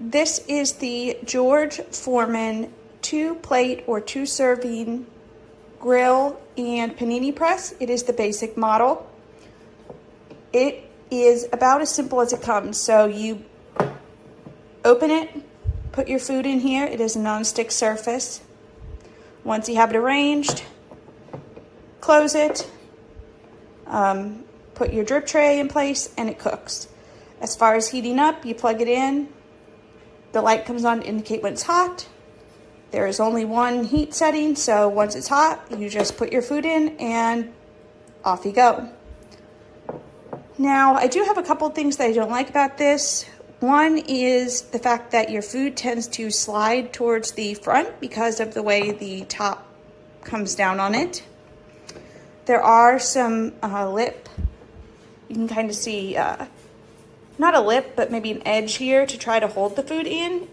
This is the George Foreman 2-plate or 2-serving grill and panini press. It is the basic model. It is about as simple as it comes. So you open it, put your food in here. It is a non-stick surface. Once you have it arranged, close it, put your drip tray in place, and it cooks. As far as heating up, you plug it in. The light comes on to indicate when it's hot. There is only one heat setting, so once it's hot, you just put your food in and off you go. Now, I do have a couple things that I don't like about this. One is the fact that your food tends to slide towards the front because of the way the top comes down on it. There are some lip, you can kind of see, not a lip, but maybe an edge here to try to hold the food in.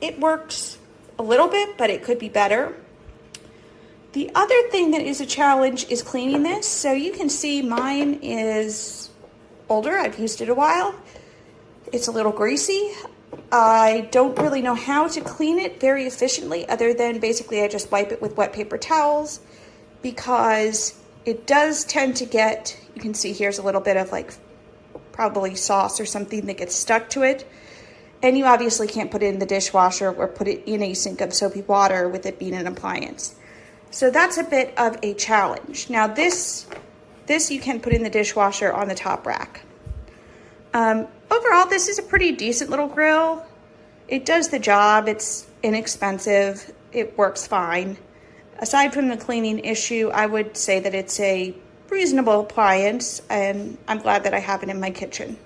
It works a little bit, but it could be better. The other thing that is a challenge is cleaning this. So you can see mine is older. I've used it a while. It's a little greasy. I don't really know how to clean it very efficiently other than basically I just wipe it with wet paper towels because it does tend to get, you can see here's a little bit of like probably sauce or something that gets stuck to it. And you obviously can't put it in the dishwasher or put it in a sink of soapy water with it being an appliance. So that's a bit of a challenge. Now this you can put in the dishwasher on the top rack. Overall, this is a pretty decent little grill. It does the job. It's inexpensive. It works fine. Aside from the cleaning issue, I would say that it's a reasonable appliance, and I'm glad that I have it in my kitchen.